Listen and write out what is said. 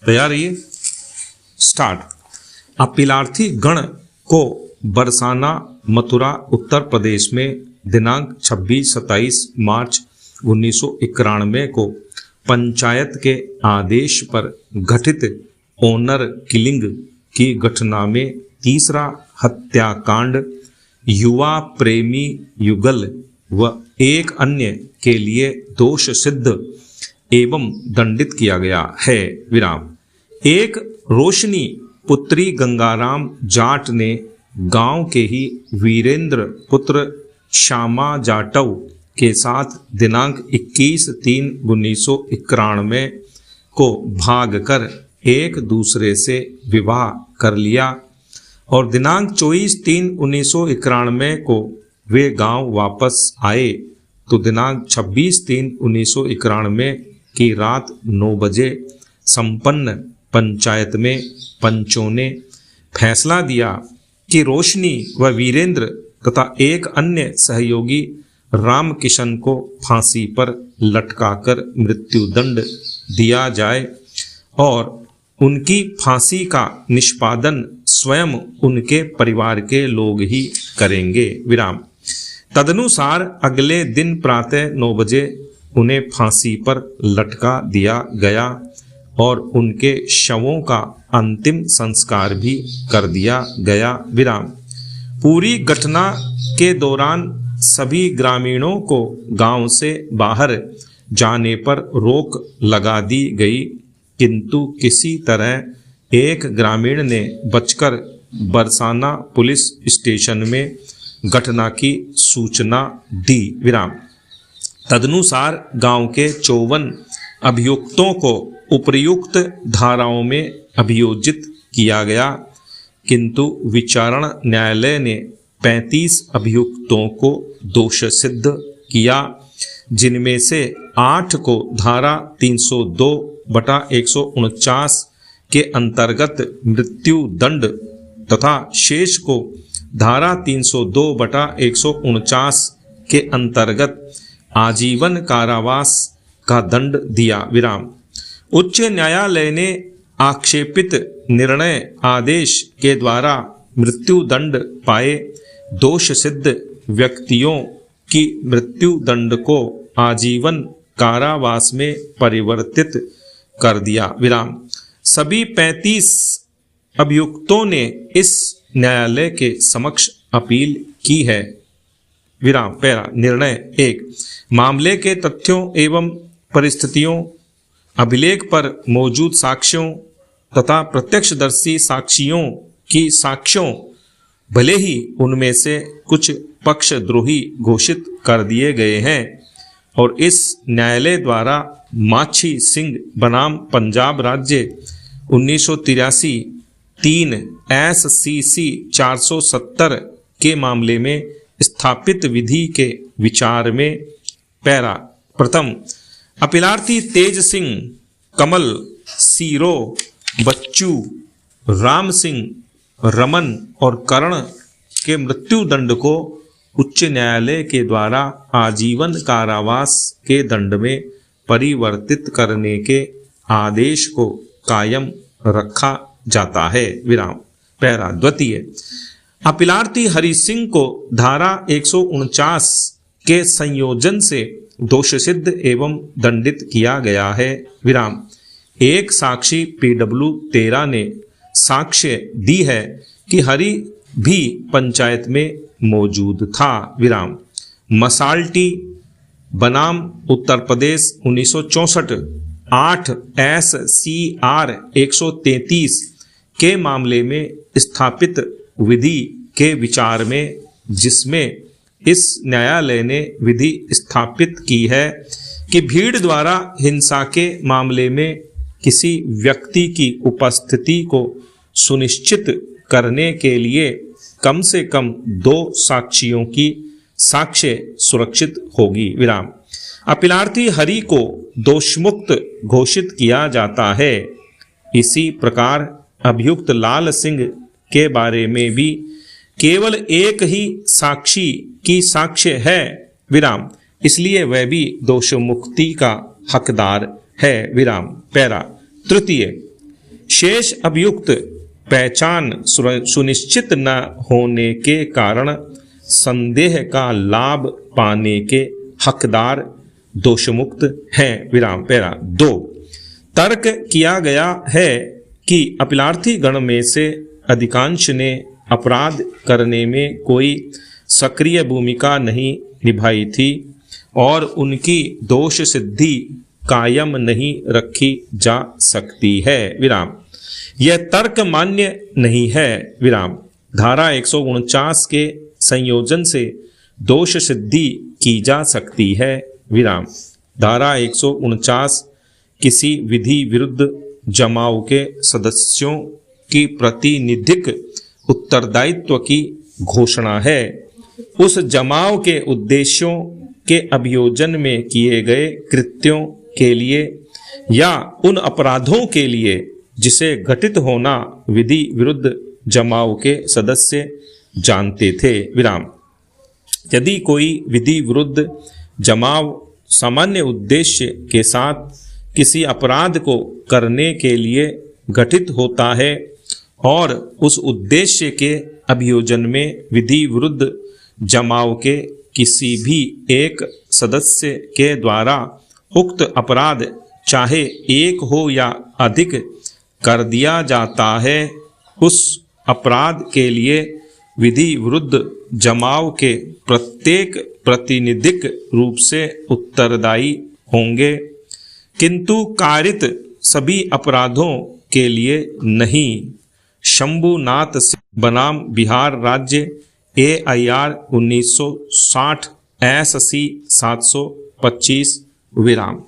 तैयार रहिए, स्टार्ट। अपीलार्थी गण को बरसाना, मथुरा, उत्तर प्रदेश में दिनांक 26-27 मार्च 1991 को पंचायत के आदेश पर घटित ऑनर किलिंग की घटना में तीसरा हत्याकांड, युवा प्रेमी युगल व एक अन्य के लिए दोष सिद्ध एवं दंडित किया गया है। विराम। एक रोशनी पुत्री गंगाराम जाट ने गांव के ही वीरेंद्र पुत्र श्यामा जाटव के साथ दिनांक 21/3/1991 को भागकर एक दूसरे से विवाह कर लिया और दिनांक 24/3/1991 को वे गांव वापस आए तो दिनांक 26/3/1991 की रात 9 बजे संपन्न पंचायत में पंचों ने फैसला दिया कि रोशनी व वीरेंद्र तथा एक अन्य सहयोगी रामकिशन को फांसी पर लटकाकर मृत्युदंड दिया जाए और उनकी फांसी का निष्पादन स्वयं उनके परिवार के लोग ही करेंगे। विराम। तदनुसार अगले दिन प्रातः 9 बजे उन्हें फांसी पर लटका दिया गया और उनके शवों का अंतिम संस्कार भी कर दिया गया। विराम। पूरी घटना के दौरान सभी ग्रामीणों को गांव से बाहर जाने पर रोक लगा दी गई, किंतु किसी तरह एक ग्रामीण ने बचकर बरसाना पुलिस स्टेशन में घटना की सूचना दी। विराम। तदनुसार गांव के 54 अभियुक्तों को उपर्युक्त धाराओं में अभियोजित किया गया, किंतु विचारण न्यायालय ने 35 अभियुक्तों को दोष सिद्ध किया, जिनमें से 8 को धारा 302/149 के अंतर्गत मृत्यु दंड तथा शेष को धारा 302/149 के अंतर्गत आजीवन कारावास का दंड दिया। विराम। उच्च न्यायालय ने आक्षेपित निर्णय आदेश के द्वारा मृत्यु दंड पाए दोष सिद्ध व्यक्तियों की मृत्यु दंड को आजीवन कारावास में परिवर्तित कर दिया। विराम। सभी 35 अभियुक्तों ने इस न्यायालय के समक्ष अपील की है। विराम। पैरा। निर्णय 1। मामले के तथ्यों एवं परिस्थितियों, अभिलेख पर मौजूद साक्ष्यों तथा प्रत्यक्षदर्शी साक्षियों की साक्ष्यों, भले ही उनमें से कुछ पक्षद्रोही घोषित कर दिए गए हैं और इस न्यायालय द्वारा माछी सिंह बनाम पंजाब राज्य 1983 3 SCC 470 के मामले में स्थापित विधि के विचार में। पैरा। प्रथम, अपीलार्थी तेज सिंह, कमल, सीरो, बच्चू, राम सिंह, रमन और करण के मृत्यु दंड को उच्च न्यायालय के द्वारा आजीवन कारावास के दंड में परिवर्तित करने के आदेश को कायम रखा जाता है। विराम। पैरा। द्वितीय, अपीलार्थी हरि सिंह को धारा 149 के संयोजन से दोष सिद्ध एवं दंडित किया गया है। विराम। एक साक्षी PW 13 ने साक्ष्य दी है कि हरि भी पंचायत में मौजूद था। विराम। मसाल्टी बनाम उत्तर प्रदेश 1964 8 SCR 133 के मामले में स्थापित विधि के विचार में, जिसमें इस न्यायालय ने विधि स्थापित की है कि भीड़ द्वारा हिंसा के मामले में किसी व्यक्ति की उपस्थिति को सुनिश्चित करने के लिए कम से कम 2 साक्षियों की साक्ष्य सुरक्षित होगी। विराम। अपीलार्थी हरि को दोषमुक्त घोषित किया जाता है। इसी प्रकार अभियुक्त लाल सिंह के बारे में भी केवल एक ही साक्षी की साक्ष्य है। विराम। इसलिए वह भी दोष मुक्ति का हकदार है। विराम। पैरा। तृतीय, शेष अभियुक्त पहचान सुनिश्चित न होने के कारण संदेह का लाभ पाने के हकदार दोषमुक्त हैं। विराम। पैरा 2। तर्क किया गया है कि अपीलार्थी गण में से अधिकांश ने अपराध करने में कोई सक्रिय भूमिका नहीं निभाई थी और उनकी दोष सिद्धि कायम नहीं रखी जा सकती है। विराम। यह तर्क मान्य नहीं है। विराम। धारा 149 के संयोजन से दोष सिद्धि की जा सकती है। विराम। धारा 149 किसी विधि विरुद्ध जमाव के सदस्यों की प्रातिनिधिक उत्तरदायित्व की घोषणा है। उस जमाव के उद्देश्यों के अभियोजन में किए गए कृत्यों के लिए या उन अपराधों के लिए जिसे घटित होना विधि विरुद्ध जमाव के सदस्य जानते थे। विराम। यदि कोई विधि विरुद्ध जमाव सामान्य उद्देश्य के साथ किसी अपराध को करने के लिए गठित होता है और उस उद्देश्य के अभियोजन में विधि विरुद्ध जमाव के किसी भी एक सदस्य के द्वारा उक्त अपराध चाहे एक हो या अधिक कर दिया जाता है, उस अपराध के लिए विधि विरुद्ध जमाव के प्रत्येक प्रतिनिधिक रूप से उत्तरदायी होंगे, किंतु कारित सभी अपराधों के लिए नहीं। शंभुनाथ सिंह बनाम बिहार राज्य AIR 1960 SC 725। विराम।